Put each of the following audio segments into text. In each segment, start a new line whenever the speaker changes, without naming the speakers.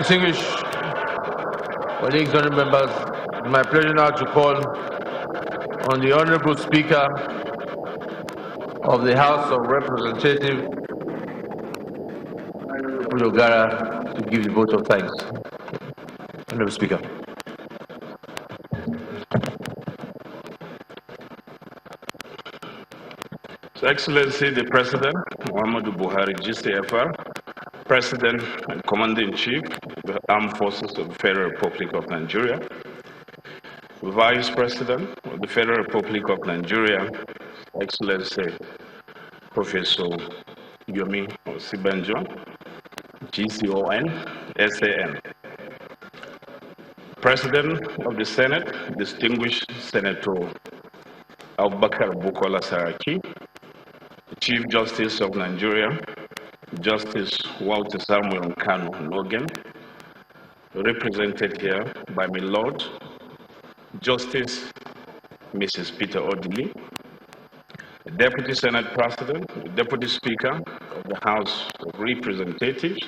Distinguished colleagues, honourable members, it's my pleasure now to call on the Honourable Speaker of the House of Representatives, Dogara, to give the vote of thanks. Honourable Speaker.
His Excellency the President, Muhammadu Buhari, GCFR, President and Commander-in-Chief of the Armed Forces of the Federal Republic of Nigeria, Vice President of the Federal Republic of Nigeria, Excellency Professor Yomi Osibanjo, GCON, SAN, President of the Senate, Distinguished Senator Abubakar Bukola Saraki, Chief Justice of Nigeria, Justice Walter Samuel Kanu Logan, represented here by my Lord, Justice Mrs. Peter Odili, Deputy Senate President, Deputy Speaker of the House of Representatives,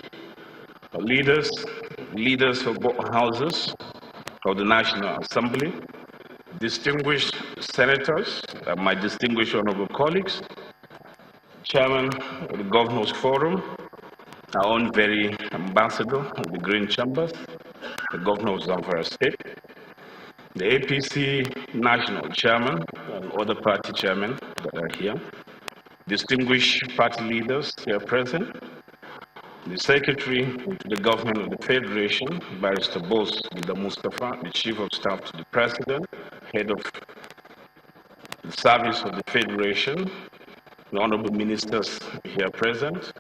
leaders of both houses of the National Assembly, distinguished senators, my distinguished honorable colleagues, Chairman of the Governors Forum, our own very ambassador of the Green Chambers, the Governor of Zamfara State, the APC National Chairman and other party chairmen that are here, distinguished party leaders here present, the Secretary to the Government of the Federation, Barrister Boss Gida Mustafa, the Chief of Staff to the President, Head of the Service of the Federation, the Honorable Ministers here present,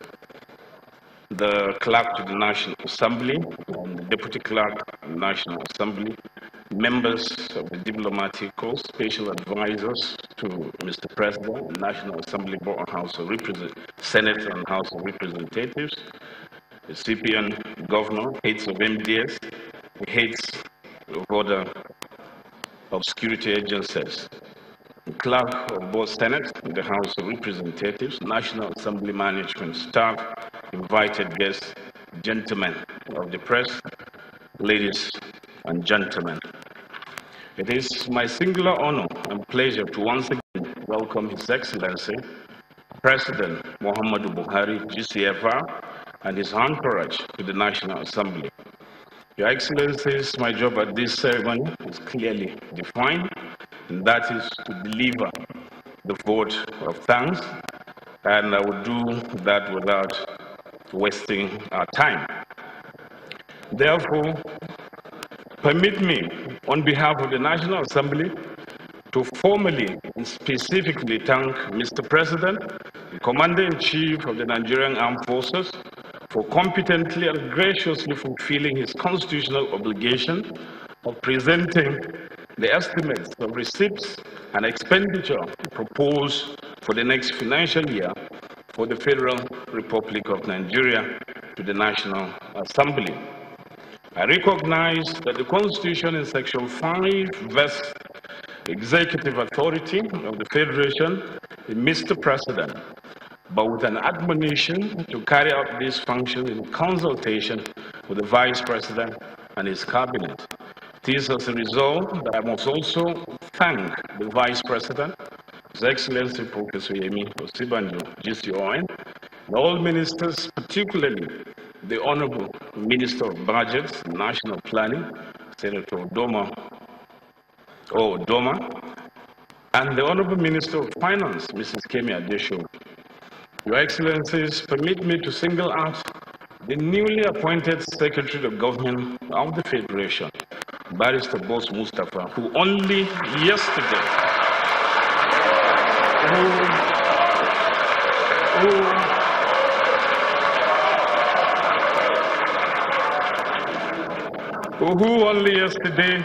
the Clerk to the National Assembly, and the Deputy Clerk to the National Assembly, members of the Diplomatic Corps, special advisors to Mr. President, National Assembly Board and House of Representatives, Senate and House of Representatives, the CPN Governor, heads of MDS, the heads of other of security agencies, the Clerk of both Senate, the House of Representatives, National Assembly management staff, invited guests, gentlemen of the press, ladies and gentlemen. It is my singular honor and pleasure to once again welcome His Excellency, President Muhammadu Buhari, GCFR, and his entourage to the National Assembly. Your Excellencies, my job at this ceremony is clearly defined, and that is to deliver the vote of thanks, and I will do that without wasting our time. Therefore, permit me, on behalf of the National Assembly, to formally and specifically thank Mr. President, the Commander-in-Chief of the Nigerian Armed Forces, for competently and graciously fulfilling his constitutional obligation of presenting the estimates of receipts and expenditure proposed for the next financial year for the Federal Republic of Nigeria to the National Assembly. I recognize that the Constitution in Section 5 vests executive authority of the Federation in Mr. President, but with an admonition to carry out this function in consultation with the Vice President and his cabinet. It is as a result that I must also thank the Vice President, His Excellency Professor Yomi Osibanjo, GCON, and all ministers, particularly the Honorable Minister of Budgets and National Planning, Senator Doma, and the Honorable Minister of Finance, Mrs. Kemi Adesho. Your Excellencies, permit me to single out the newly appointed Secretary of Government of the Federation, Barrister Boss Mustafa, who only yesterday, who only yesterday,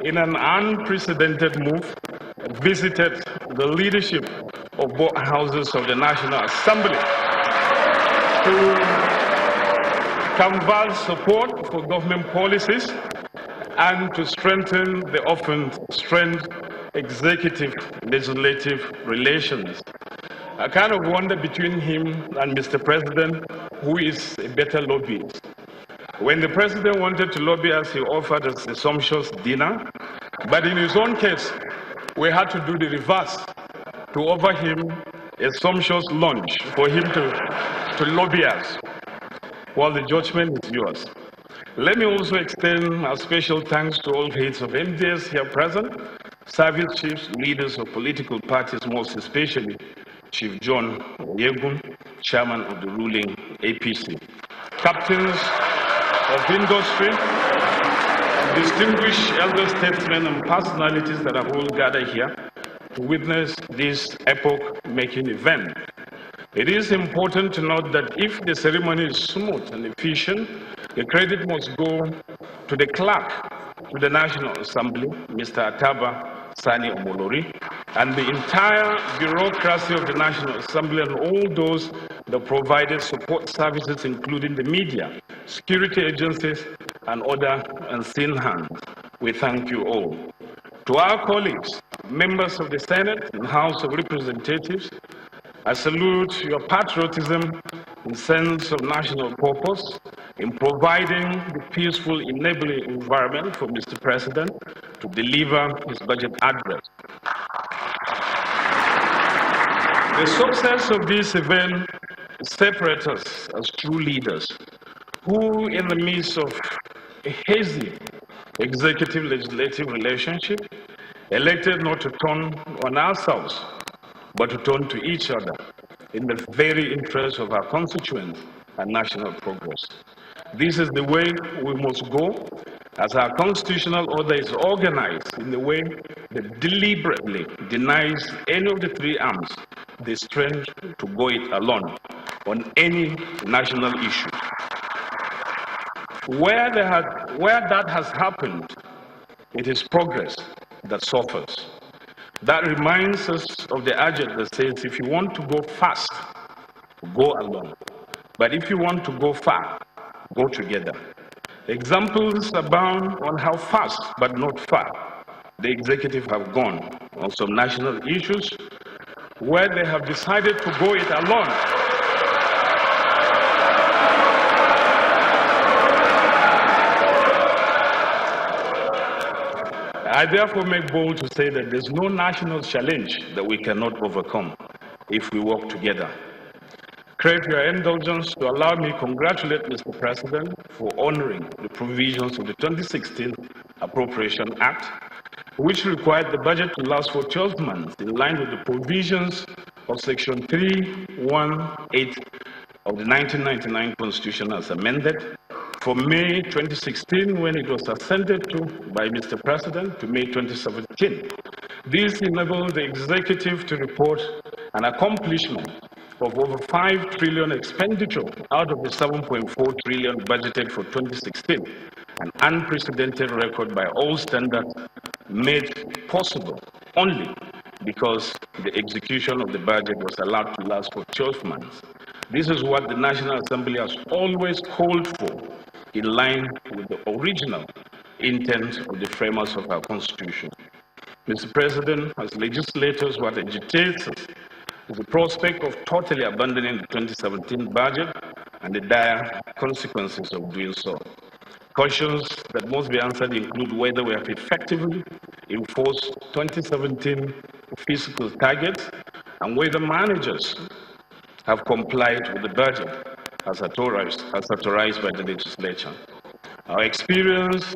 in an unprecedented move, visited the leadership of both houses of the National Assembly to canvass support for government policies and to strengthen the often strained executive-legislative relations. I kind of wonder between him and Mr. President, who is a better lobbyist. When the president wanted to lobby us, he offered us a sumptuous dinner. But in his own case, we had to do the reverse, to offer him a sumptuous lunch for him to lobby us. Well, the judgment is yours. Let me also extend our special thanks to all heads of MDS here present, service chiefs, leaders of political parties, most especially Chief John Yegun, chairman of the ruling APC, captains of industry, distinguished elder statesmen and personalities that are all gathered here to witness this epoch-making event. It is important to note that if the ceremony is smooth and efficient, the credit must go to the clerk to the National Assembly, Mr. Ataba Sani Omolori, and the entire bureaucracy of the National Assembly and all those that provided support services, including the media, security agencies, and other unseen hands. We thank you all. To our colleagues, members of the Senate and House of Representatives, I salute your patriotism and sense of national purpose in providing the peaceful, enabling environment for Mr. President to deliver his budget address. The success of this event separates us as true leaders who, in the midst of a hazy executive-legislative relationship, elected not to turn on ourselves, but to turn to each other in the very interest of our constituents and national progress. This is the way we must go, as our constitutional order is organized in the way that deliberately denies any of the three arms the strength to go it alone on any national issue. Where that has happened, it is progress that suffers. That reminds us of the adage that says, if you want to go fast, go alone. But if you want to go far, go together. Examples abound on how fast, but not far, the executive have gone on some national issues where they have decided to go it alone. I therefore make bold to say that there's no national challenge that we cannot overcome if we work together. Crave your indulgence to allow me to congratulate Mr. President for honoring the provisions of the 2016 Appropriation Act, which required the budget to last for 12 months in line with the provisions of Section 318 of the 1999 Constitution as amended, from May 2016, when it was assented to by Mr. President, to May 2017. This enabled the executive to report an accomplishment of over 5 trillion expenditure out of the 7.4 trillion budgeted for 2016, an unprecedented record by all standards, made possible only because the execution of the budget was allowed to last for 12 months. This is what the National Assembly has always called for, in line with the original intent of the framers of our Constitution. Mr. President, as legislators, what agitates us is the prospect of totally abandoning the 2017 budget and the dire consequences of doing so. Questions that must be answered include whether we have effectively enforced 2017 fiscal targets and whether managers have complied with the budget as authorized by the legislature. Our experience